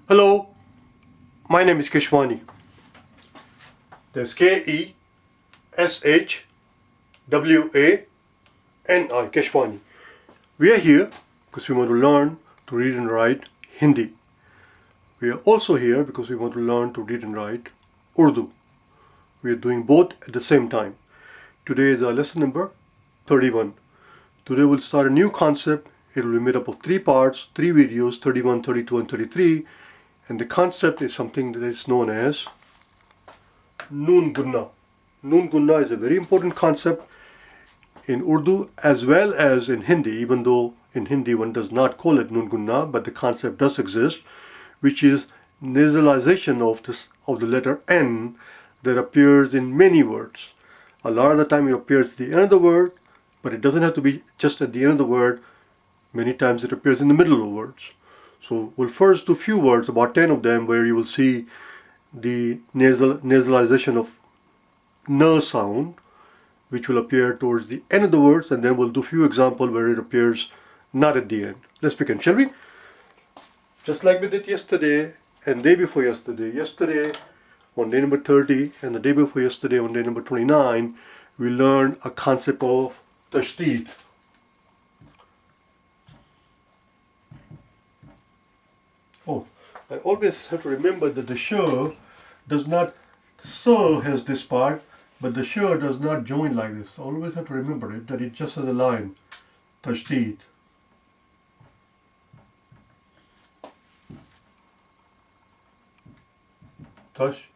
Hello, my name is Keshwani. That's Keshwani, Keshwani. We are here because we want to learn to read and write Hindi. We are also here because we want to learn to read and write Urdu. We are doing both at the same time. Today is our lesson number 31. Today we'll start a new concept. It will be made up of 3 parts, 3 videos, 31, 32 and 33. And the concept is something that is known as Noon-Gunna. Noon-Gunna is a very important concept in Urdu as well as in Hindi, even though in Hindi one does not call it Noon-Gunna, but the concept does exist, which is nasalization of the letter N that appears in many words. A lot of the time it appears at the end of the word, but it doesn't have to be just at the end of the word. Many times it appears in the middle of words. So we'll first do a few words, about 10 of them, where you will see the nasalization of N sound, which will appear towards the end of the words, and then we'll do a few examples where it appears not at the end. Let's begin, shall we? Just like we did yesterday and day before yesterday. Yesterday on day number 30 and the day before yesterday on day number 29, we learned a concept of tashdid. Oh, I always have to remember that the sh does not, so has this part, but the sh does not join like this. I always have to remember it, that it just has a line, tashdid. Tash.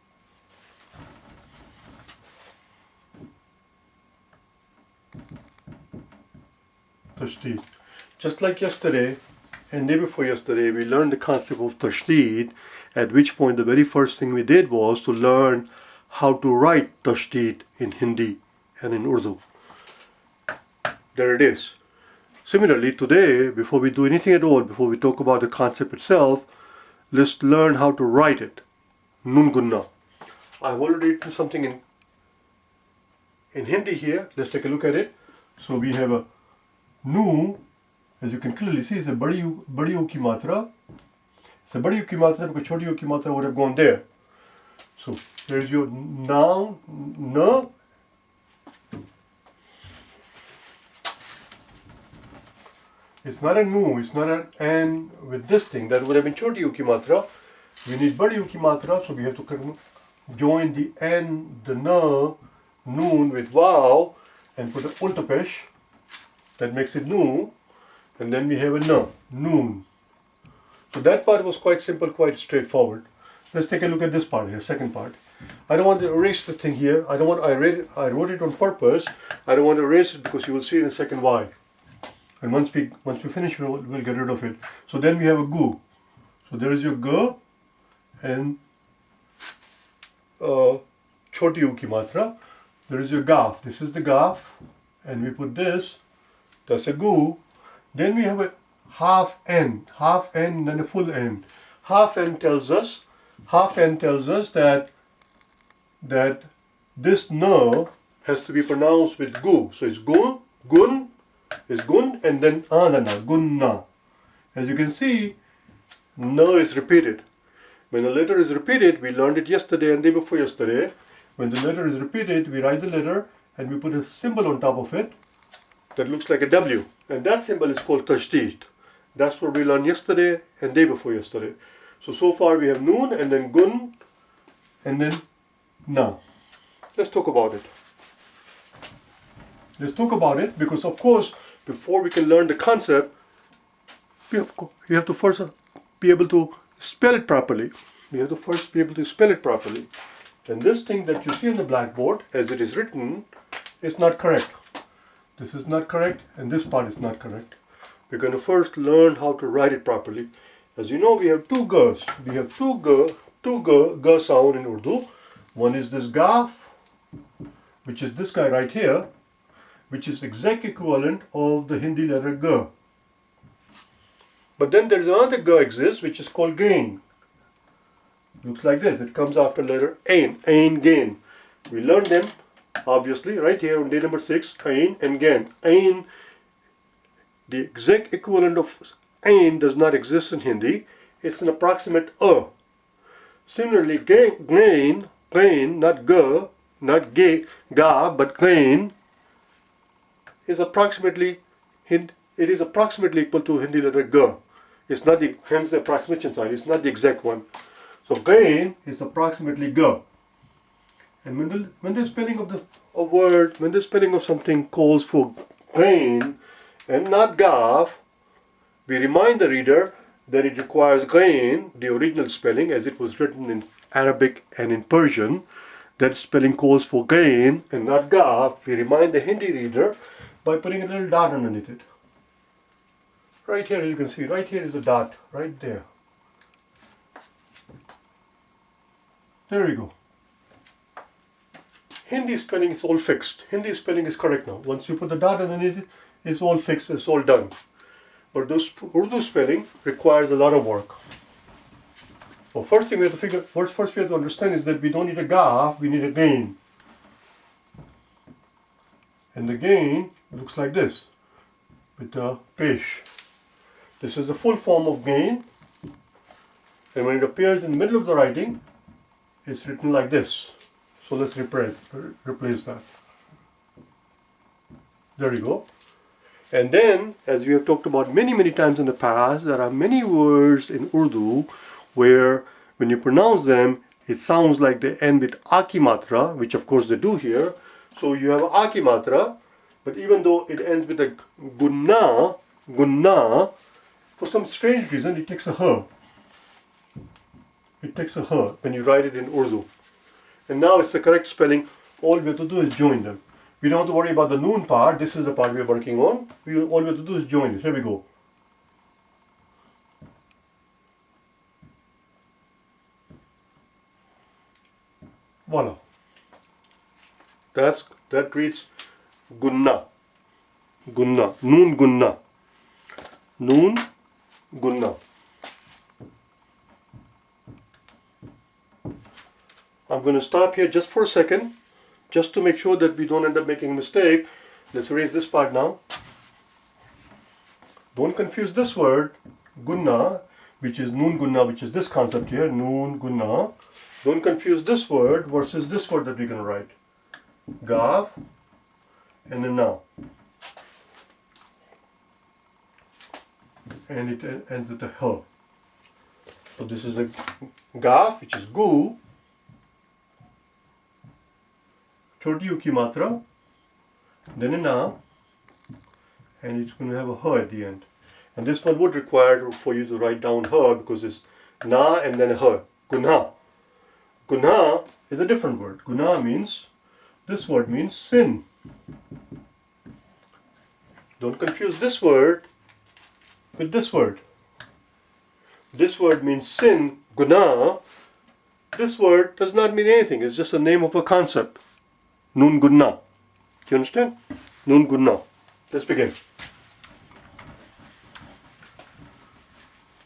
Tashdid. Just like yesterday and day before yesterday, we learned the concept of tashdid, at which point the very first thing we did was to learn how to write tashdid in Hindi and in Urdu. There it is. Similarly, today, before we do anything at all, before we talk about the concept itself, let's learn how to write it. Noon-Gunna. I've already written something in Hindi here. Let's take a look at it. So we have a nu, as you can clearly see, it's a badi U ki matra. It's a badi U ki matra because choti U ki matra would have gone there. So there's your noun, na. It's not a nu, it's not an and with this thing. That would have been choti U ki matra. We need badi U ki matra, so we have to join the n, the na, noon with wow, and put an ultapesh. That makes it nu. And then we have a na, noon. So that part was quite simple, quite straightforward. Let's take a look at this part here, second part. I don't want to erase the thing here. I wrote it on purpose. I don't want to erase it because you will see in a second why. And once we finish, we'll get rid of it. So then we have a gu. So there is your gu and choti u ki matra. There is your gaf. This is the gaf, and we put this. That's a gu. Then we have a half n, then a full n. Half n tells us that this na has to be pronounced with gu. So it's gun, and then anana, gunna. As you can see, na is repeated. When the letter is repeated, we learned it yesterday and day before yesterday. When the letter is repeated, we write the letter and we put a symbol on top of it that looks like a W. And that symbol is called tashdid. That's what we learned yesterday and day before yesterday. So far we have noon and then gun and then na. Let's talk about it. Let's talk about it because, of course, before we can learn the concept, we have to first be able to spell it properly. We have to first be able to spell it properly. And this thing that you see on the blackboard, as it is written, is not correct. This is not correct, and this part is not correct. We're going to first learn how to write it properly. As you know, we have two gas. We have two ga sound in Urdu. One is this gaf, which is this guy right here, which is exact equivalent of the Hindi letter ga. But then there is another ga exists, which is called gain. Looks like this. It comes after letter ain, gain. We learned them obviously right here on day number 6, ain and gan. Ain, the exact equivalent of ain does not exist in Hindi, it's an approximate Similarly, gain, not g, not ga, but gain is approximately equal to Hindi letter g. It's not the, hence the approximation sign, it's not the exact one. So gain is approximately g. And when the spelling of a word, when the spelling of something calls for gain and not gav, we remind the reader that it requires gain, the original spelling as it was written in Arabic and in Persian. That spelling calls for gain and not gav. We remind the Hindi reader by putting a little dot underneath it. Right here, you can see, right here is a dot, right there. There we go. Hindi spelling is all fixed. Hindi spelling is correct now. Once you put the dot underneath it, it's all fixed, it's all done. But this Urdu spelling requires a lot of work. Well, first thing we have to understand is that we don't need a gav, we need a gain. And the gain looks like this, with a pesh. This is the full form of gain, and when it appears in the middle of the writing, it's written like this. So let's replace that. There you go. And then, as we have talked about many times in the past, there are many words in Urdu where when you pronounce them, it sounds like they end with aki matra, which of course they do here. So you have aki matra, but even though it ends with a gunna, for some strange reason it takes a h. It takes a h when you write it in Urdu. And now it's the correct spelling. All we have to do is join them. We don't have to worry about the noon part. This is the part we are working on. All we have to do is join it. Here we go. Voila. That reads Gunna. Gunna. Noon-Gunna. Noon-Gunna. I'm going to stop here just for a second, just to make sure that we don't end up making a mistake. Let's erase this part now. Don't confuse this word, Gunna, which is Noon-Gunna, which is this concept here, Noon-Gunna. Don't confuse this word versus this word that we're going to write. Gav, and then now. And it ends with a h. So this is a Gav, which is gu. Choti uki matra, then a na, and it's going to have a h at the end. And this one would require for you to write down h because it's na and then a h. Gunha. Gunha is a different word. Gunha means, this word means sin. Don't confuse this word with this word. This word means sin, gunha. This word does not mean anything. It's just the name of a concept. Noon-Gunna. Do you understand? Noon-Gunna. Let's begin.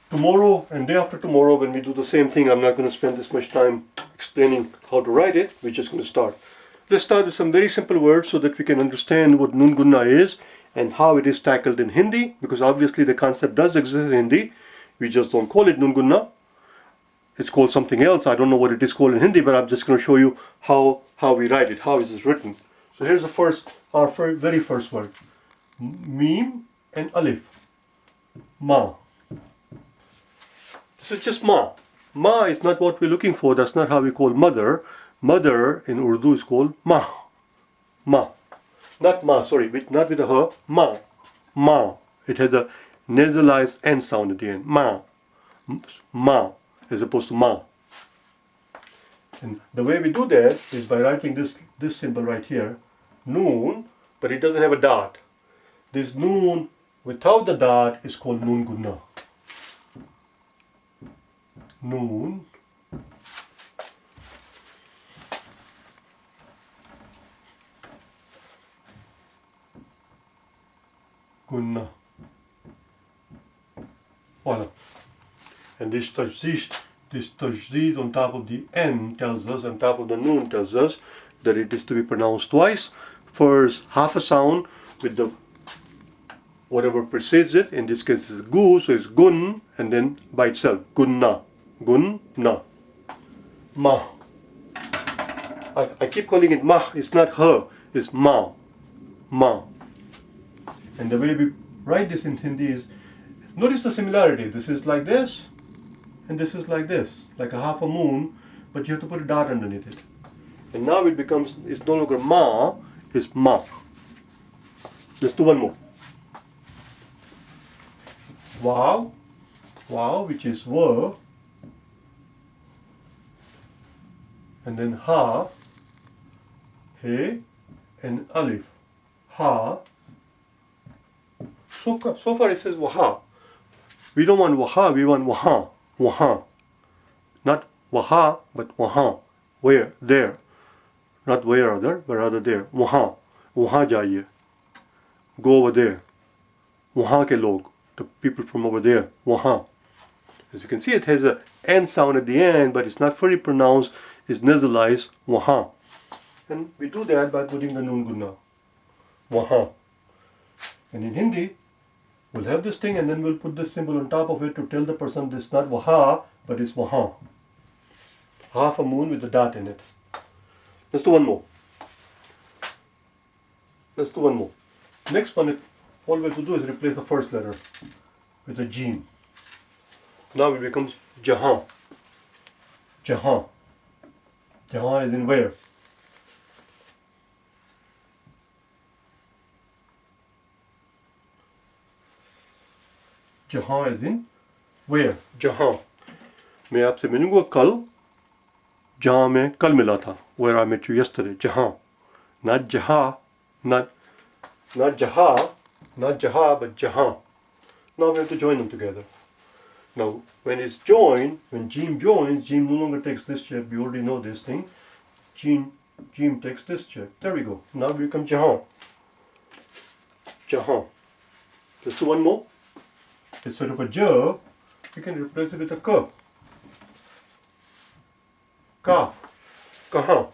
Tomorrow and day after tomorrow, when we do the same thing, I'm not going to spend this much time explaining how to write it. We're just going to start. Let's start with some very simple words so that we can understand what Noon-Gunna is and how it is tackled in Hindi, because obviously the concept does exist in Hindi. We just don't call it Noon-Gunna. It's called something else. I don't know what it is called in Hindi, but I'm just going to show you how we write it, how it is written. So here's our very first word. Mim and alif. Ma. This is just ma. Ma is not what we're looking for. That's not how we call mother. Mother in Urdu is called ma. Ma. Not ma, sorry, not with a h. Ma. Ma. It has a nasalized N sound at the end. Ma. Ma. As opposed to ma. And the way we do that is by writing this symbol right here, noon, but it doesn't have a dot. This noon without the dot is called Noon-Gunna. Noon. Gunna. Voila. And this tajdeed on top of the N tells us, on top of the noon tells us that it is to be pronounced twice. First half a sound with the whatever precedes it. In this case it's gu, so it's gun, and then by itself, gunna, gunna. Ma. I keep calling it ma, it's not her, it's ma, ma. And the way we write this in Hindi is, notice the similarity. This is like this, and this is like this, like a half a moon, but you have to put a dot underneath it. And now it becomes, it's no longer ma, it's ma. Let's do one more. Wow, wow, which is wa, and then ha, he, and alif, ha. So far it says waha. We don't want waha, we want waha, waha. Not waha, but waha. Where? There. Not where other, but rather there. Waha. Waha jaiye. Go over there. Waha ke log. The people from over there. Waha. As you can see, it has a N sound at the end, but it's not fully pronounced. It's nasalized. Waha. And we do that by putting the Noon-Gunna. Waha. And in Hindi, we'll have this thing and then we'll put this symbol on top of it to tell the person this is not waha, but it's waha. Half a moon with a dot in it. Let's do one more. Let's do one more. Next one, all we have to do is replace the first letter with a jim. Now it becomes jahan. Jahan. Jahan is in where? जहाँ is in where? जहाँ. मैं आपसे मिलूंगा कल जहाँ मैं कल मिला था. Where I met you yesterday. जहाँ. Not जहाँ. Not जहाँ. Not जहाँ, but जहाँ. Now we have to join them together. Now when it's joined, when Jim joins, Jim no longer takes this shape. We already know this thing. Jim takes this shape. There we go. Now we become जहाँ. जहाँ. Let's do one more. Instead of a j, we can replace it with a k. Kaf. Kaha.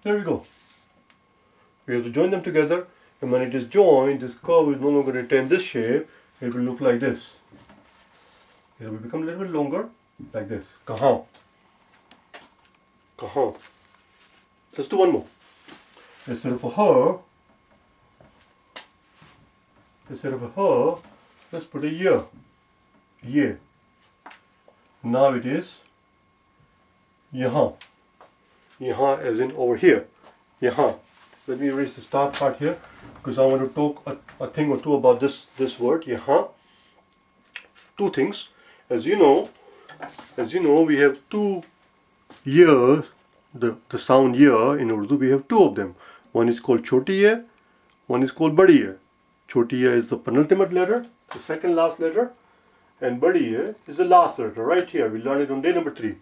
There we go. We have to join them together, and when it is joined, this curve will no longer retain this shape. It will look like this. It will become a little bit longer, like this. Kaha. Kaha. Let's do one more. Instead of a her, let's put a year. Ye. Now it is yahan. Yahan as in over here. Yahan. Let me erase the start part here because I want to talk a thing or two about this word, yahan. Two things. As you know, we have two years, the sound year in Urdu, we have two of them. One is called choti ye, one is called badi ye. Choti ye is the penultimate letter, the second last letter, and badi ye is the last letter, right here. We learned it on day number 3.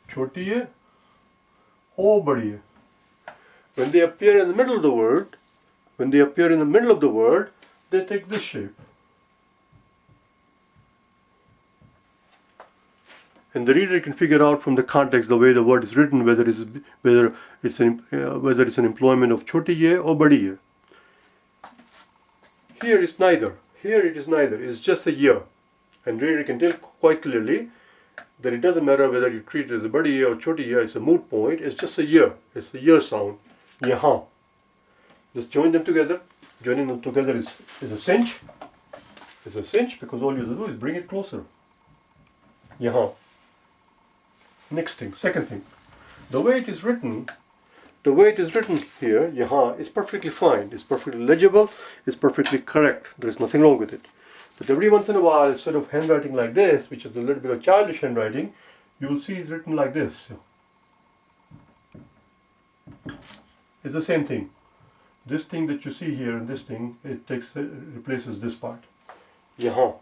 Choti ye, o badi ye. When they appear in the middle of the word, they take this shape. And the reader can figure out from the context the way the word is written whether it's an employment of choti ye or badi ye. Here it's neither. Here it is neither. It's just a year. And reader can tell quite clearly that it doesn't matter whether you treat it as a badi ye or choti ye. It's a moot point. It's just a year. It's a year sound. Yahan. Just join them together. Joining them together is a cinch. It's a cinch because all you have to do is bring it closer. Yahan. Next thing, second thing. The way it is written here, yahan, is perfectly fine. It's perfectly legible. It's perfectly correct. There is nothing wrong with it. But every once in a while, instead of handwriting like this, which is a little bit of childish handwriting, you will see it's written like this. It's the same thing. This thing that you see here and this thing, it replaces this part. Yahan.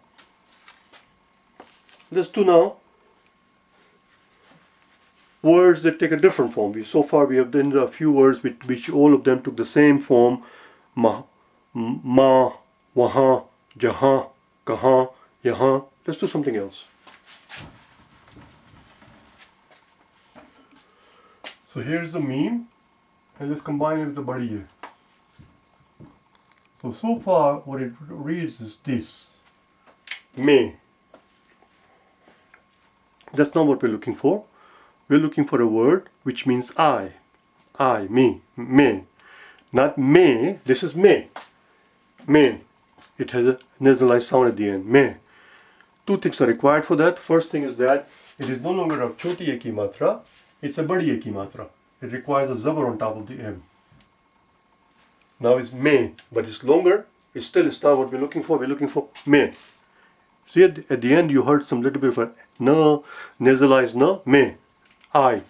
Let's do now words that take a different form. So far we have done a few words which all of them took the same form. Ma, wahan, jahan, kahan, yahan. Let's do something else. So here's the meme, and let's combine it with the badi ye. So far what it reads is this. May. That's not what we're looking for. We're looking for a word which means I, me, may. Not may, this is may. May. It has a nasalized sound at the end. May. Two things are required for that. First thing is that it is no longer a choti ek ki matra, it's a badi ek ki matra. It requires a zabar on top of the M. Now it's may, but it's longer. It's still not what we're looking for. We're looking for may. See, at the end you heard some little bit of a na, nasalized na, may, I.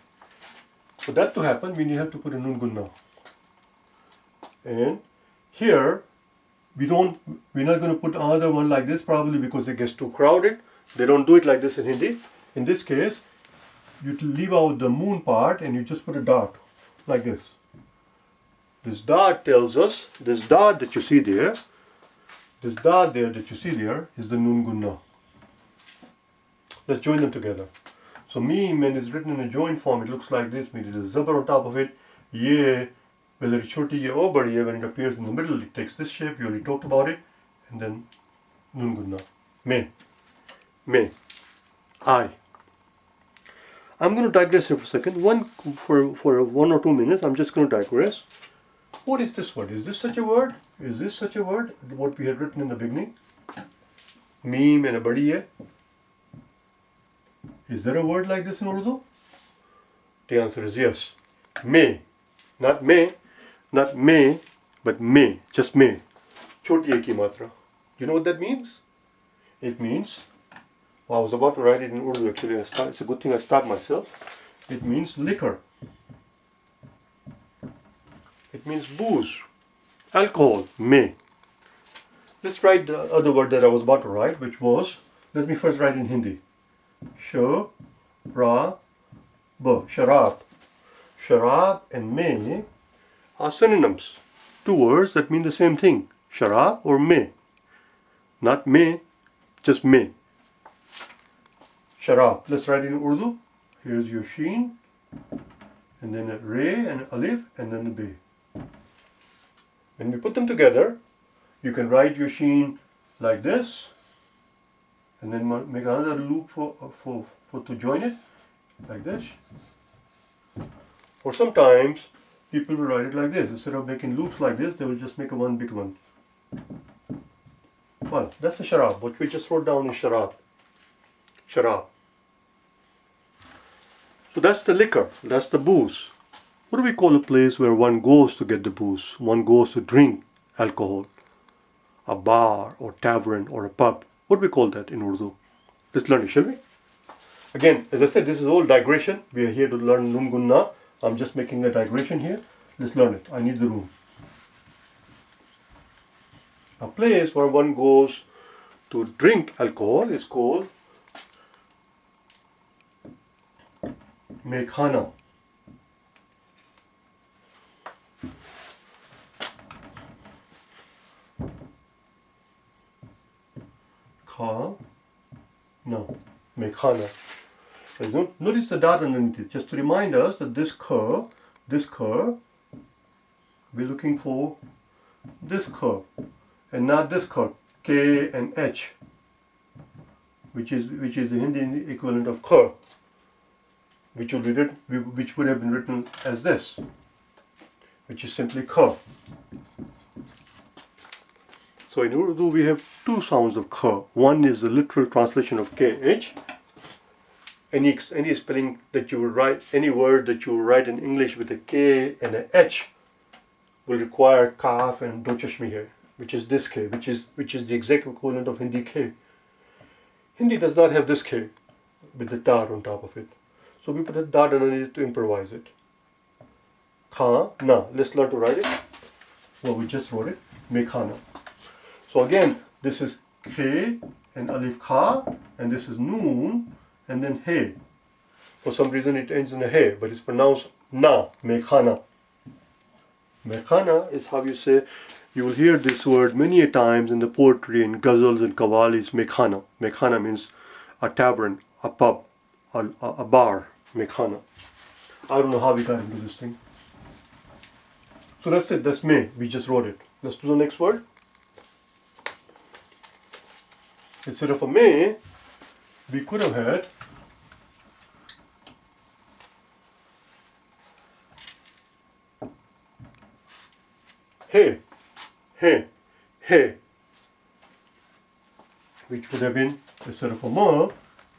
For that to happen, we have to put a Noon-Gunna. And here, we're not going to put another one like this probably because it gets too crowded. They don't do it like this in Hindi. In this case, you leave out the moon part and you just put a dot like this. This dot tells us, this dot that you see there, this dot there that you see there is the Noon-Gunna. Let's join them together. So meme, when it's written in a joint form, it looks like this. Meaning there's a zabar on top of it. Ye, whether it's choti ye or badi ye, when it appears in the middle, it takes this shape. You already talked about it. And then Noon-Gunna. May. I. I'm going to digress here for a second. For 1 or 2 minutes, I'm just going to digress. What is this word? Is this such a word? Is this such a word? What we had written in the beginning? Meme and a badi ye. Is there a word like this in Urdu? The answer is yes. May. Not may, but may. Just may. Choti ek ki matra. You know what that means? It means, well, I was about to write it in Urdu actually. It's a good thing I stopped myself. It means liquor. It means booze, alcohol, may. Let's write the other word that I was about to write, which was, let me first write in Hindi. Sharab. Sharab and may are synonyms. Two words that mean the same thing. Sharab or may. Not may, just may. Sharab. Let's write it in Urdu. Here's your sheen, and then a re and an alif, and then a be. When we put them together, you can write your sheen like this, and then make another loop to join it, like this. Or sometimes people will write it like this. Instead of making loops like this, they will just make one big one. Well, that's the sharab. What we just wrote down is sharab. Sharab. So that's the liquor. That's the booze. What do we call a place where one goes to get the booze? One goes to drink alcohol. A bar or tavern or a pub. What do we call that in Urdu? Let's learn it, shall we? Again, as I said, this is all digression. We are here to learn Noon-Gunna. I'm just making a digression here. Let's learn it. I need the room. A place where one goes to drink alcohol is called mekhana. Mekhana. Notice the dot underneath it, just to remind us that this curve, we're looking for this curve, and not this curve, K and H, which is the Hindi equivalent of curve, which would have been written as this, which is simply curve. So in Urdu we have two sounds of k. One is the literal translation of KH. Any spelling that you will write, any word that you will write in English with a K and a H will require kaf and do chashmi here, which is this K, which is the exact equivalent of Hindi K. Hindi does not have this K with the dot on top of it. So we put a dot underneath to improvise it. Khana. Let's learn to write it. Well, we just wrote it. Mekhana. So again, this is K and Alif Kha, and this is Noon, and then He. For some reason it ends in a He, but it's pronounced Na, Mekhana. Mekhana is how you say, you will hear this word many a times in the poetry, in ghazals and qawwalis, Mekhana. Mekhana means a tavern, a pub, a bar, Mekhana. I don't know how we got into this thing. So that's it, that's me, we just wrote it. Let's do the next word. instead of a may, we could have had hey, hey, hey, which would have been, instead of a ma,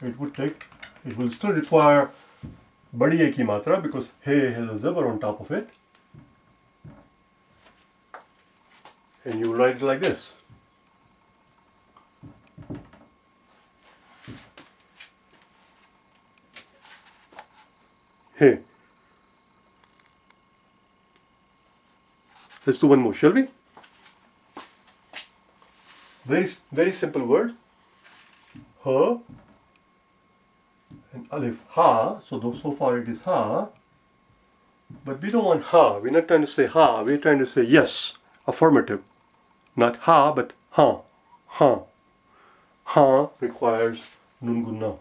it will still require badi a ki matra because hey has a zabar on top of it. And you write it like this. Hey. Let's do one more, shall we? Very simple word. Ha and alif, ha. So far it is ha. But we don't want ha. We're not trying to say ha. We're trying to say yes, affirmative. Not ha, but ha. Ha. Ha requires Noon-Gunna.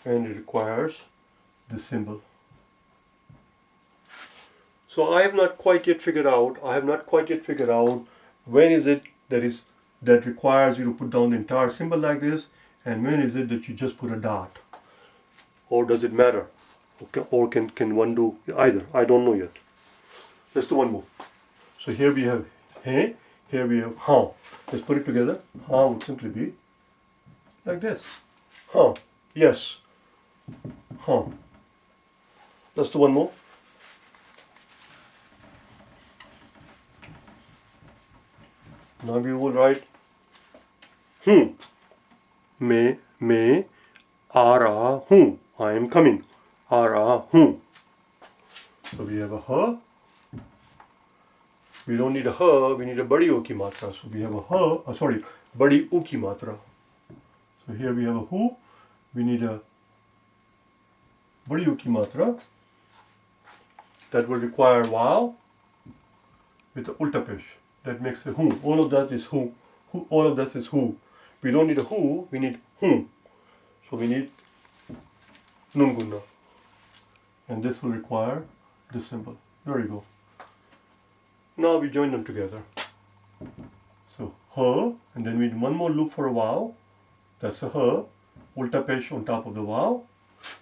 And it requires this symbol. So I have not quite yet figured out when is it that requires you to put down the entire symbol like this, and when is it that you just put a dot? Or does it matter? Okay, or can one do either? I don't know yet. Let's do one more. So here we have hey, here we have ha. Let's put it together. Ha would simply be like this. Ha, yes. Ha. Let's do one more. Now we will write मैं आ रहा हूँ. I am coming. आ रहा हूँ. So we have a ha. We don't need a ha, we need a badi o ki matra. So we have a ha, badi u ki matra. So here we have a hu, we need a badi u ki matra. That will require wow with the ulta pesh. That makes a hu. All of that is hu. All of that is hu. We don't need a hu, we need hum. So we need Noon-Gunna. And this will require this symbol. There you go. Now we join them together. So ha, and then we need one more loop for a wow. That's a ha. Ulta pesh on top of the wow.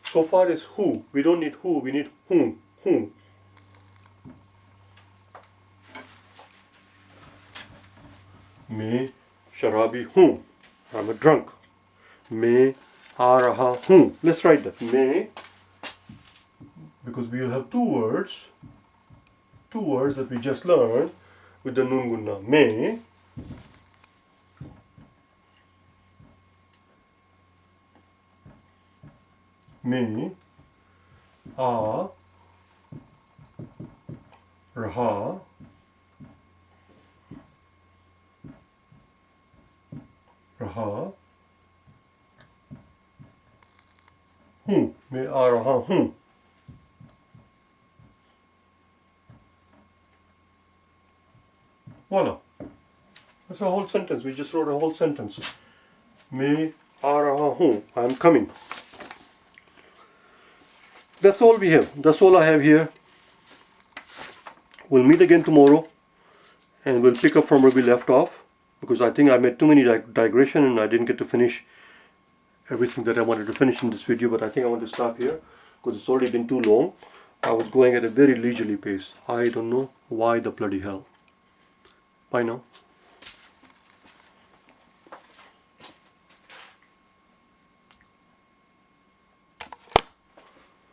So far it's hu. We don't need hu, we need hum. Hum. मैं शराबी हूँ. I'm a drunk. मैं आ रहा हूँ. Let's write that. मैं, because we will have two words that we just learned with the Noon-Gunna. मैं आ रहा हूँ. मैं आ रहा हूँ. Voila. That's a whole sentence. We just wrote a whole sentence. मैं आ रहा हूँ. I am coming. That's all we have. That's all I have here. We'll meet again tomorrow and we'll pick up from where we left off, because I think I made too many digression and I didn't get to finish everything that I wanted to finish in this video. But I think I want to stop here because it's already been too long. I was going at a very leisurely pace. I don't know why the bloody hell. Bye now.